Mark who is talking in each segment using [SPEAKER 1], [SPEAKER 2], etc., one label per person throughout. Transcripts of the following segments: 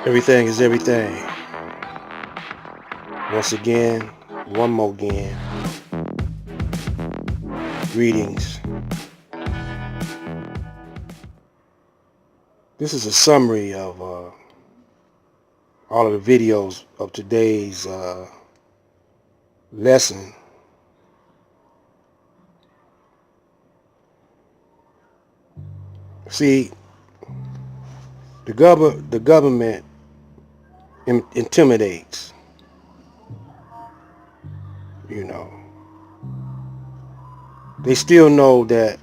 [SPEAKER 1] Everything is everything. Once again, one more again. Greetings. This is a summary of all of the videos of today's lesson. See, the government intimidates. You know, they still know that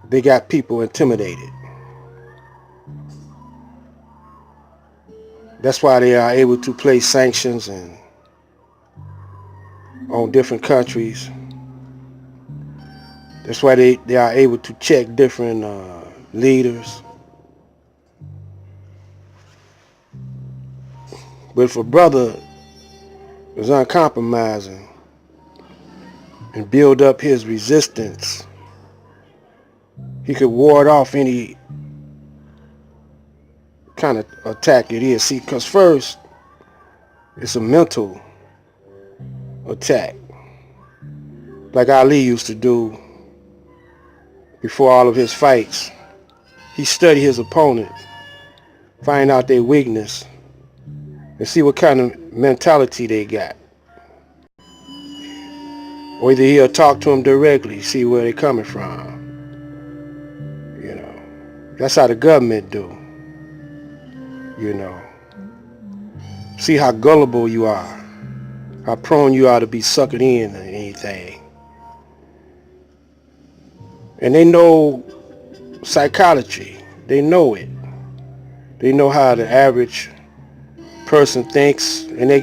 [SPEAKER 1] they got people intimidated. That's why they are able to place sanctions on different countries. That's why they are able to check different leaders. But if a brother is uncompromising and build up his resistance, he could ward off any kind of attack it is. See, because first, it's a mental attack. Like Ali used to do before all of his fights. He studied his opponent, find out their weakness, and see what kind of mentality they got. Or either he'll talk to them directly, see where they're coming from. You know, that's how the government do. You know, see how gullible you are, how prone you are to be sucked in or anything. And they know psychology. They know it. They know how the average person thinks, and they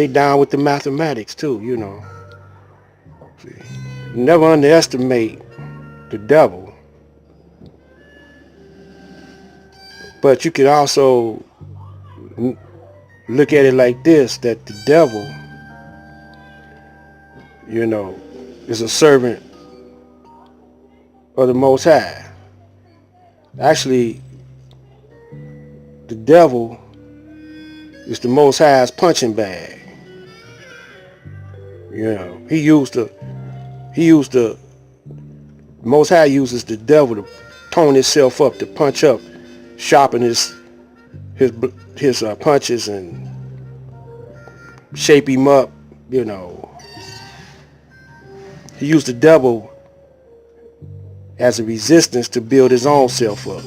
[SPEAKER 1] down with the mathematics too. You know, see, never underestimate the devil. But you could also look at it like this, that the devil, you know, is a servant of the Most High. Actually, the devil is the Most High's punching bag. You know, the Most High uses the devil to tone himself up, to punch up, sharpen his punches and shape him up. You know, he used the devil as a resistance to build his own self up.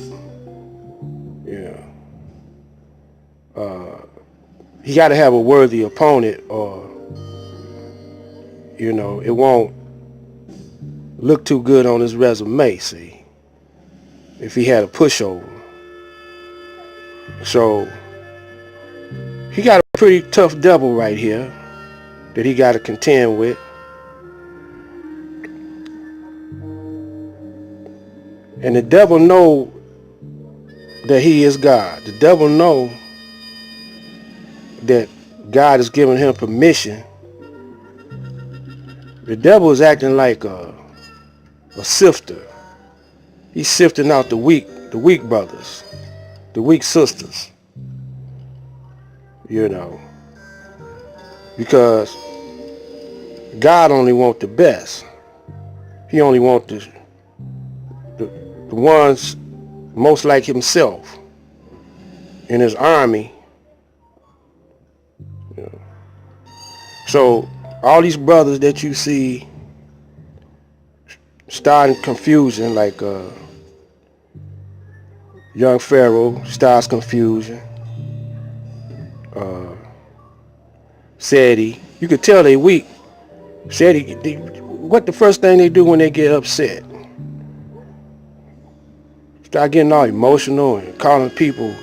[SPEAKER 1] Yeah, he got to have a worthy opponent, or you know, it won't look too good on his resume. See, if he had a pushover. So he got a pretty tough devil right here that he got to contend with. And the devil know that he is God. The devil know that God has given him permission. The devil is acting like a sifter. He's sifting out the weak brothers, the weak sisters, you know, because God only wants the best. He only wants the ones most like himself in his army. You know. So all these brothers that you see starting confusion, like young Pharaoh starts confusion. Seti, you could tell they weak. Seti, what the first thing they do when they get upset? Start getting all emotional and calling people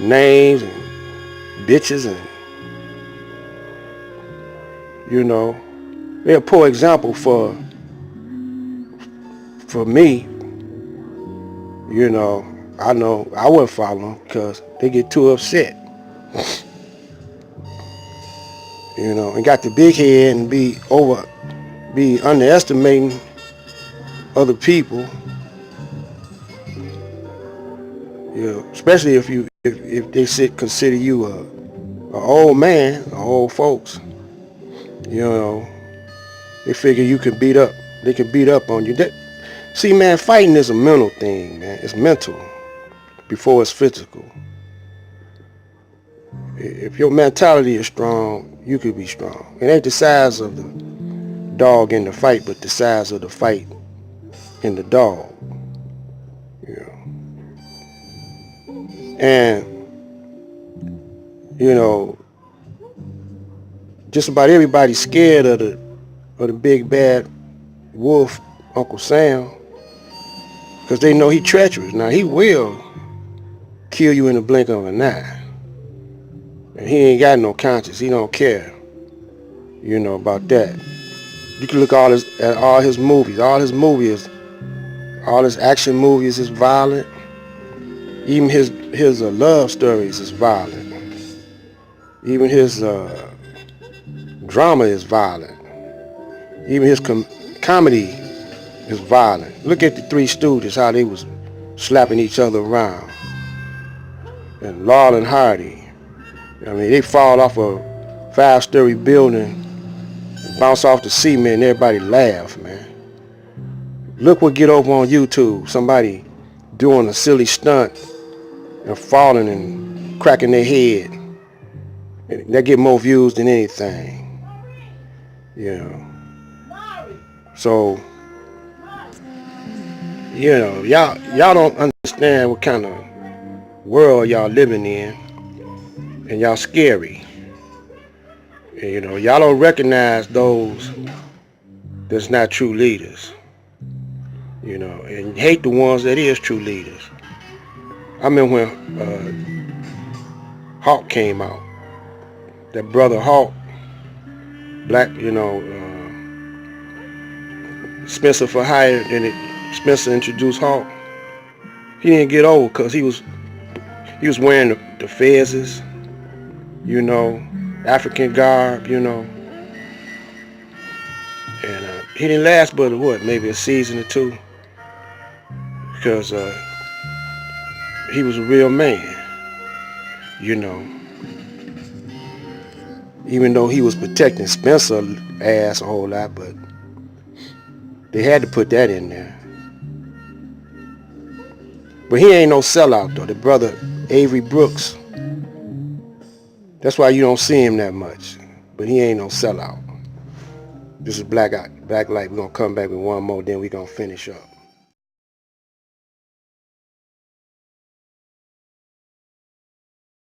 [SPEAKER 1] names and bitches, and you know, they're a poor example for me. You know I wouldn't follow them because they get too upset. You know, and got the big head and be over be underestimating other people. You know, especially if they consider you a old man, or old folks. You know, they figure you can beat up. They can beat up on you. See, man, fighting is a mental thing, man. It's mental before it's physical. If your mentality is strong, you could be strong. It ain't the size of the dog in the fight, but the size of the fight in the dog. You know. And, you know, just about everybody's scared of the big bad wolf, Uncle Sam, because they know he treacherous. Now, he will kill you in the blink of an eye. And he ain't got no conscience. He don't care, you know, about that. You can look at all his movies. All his action movies is violent. Even his love stories is violent. Even his drama is violent. Even his comedy is violent. Look at the Three Stooges, how they was slapping each other around. And Laurel and Hardy. I mean, they fall off a 5-story building, bounce off the cement, and everybody laugh, man. Look what get over on YouTube. Somebody doing a silly stunt and falling and cracking their head. That get more views than anything. You know. So, you know, y'all don't understand what kind of world y'all living in, and y'all scary. And, you know, y'all don't recognize those that's not true leaders. You know, and hate the ones that is true leaders. I remember when Hawk came out. That brother Hawk, black, you know, Spencer for hire, and Spencer introduced Hawk. He didn't get old because he was wearing the fezzes, you know, African garb, you know. And he didn't last but maybe a season or two, because he was a real man, you know. Even though he was protecting Spencer ass a whole lot, but they had to put that in there. But he ain't no sellout though. The brother Avery Brooks, that's why you don't see him that much. But he ain't no sellout. This is Black Light. We're gonna come back with one more, then we're gonna finish up.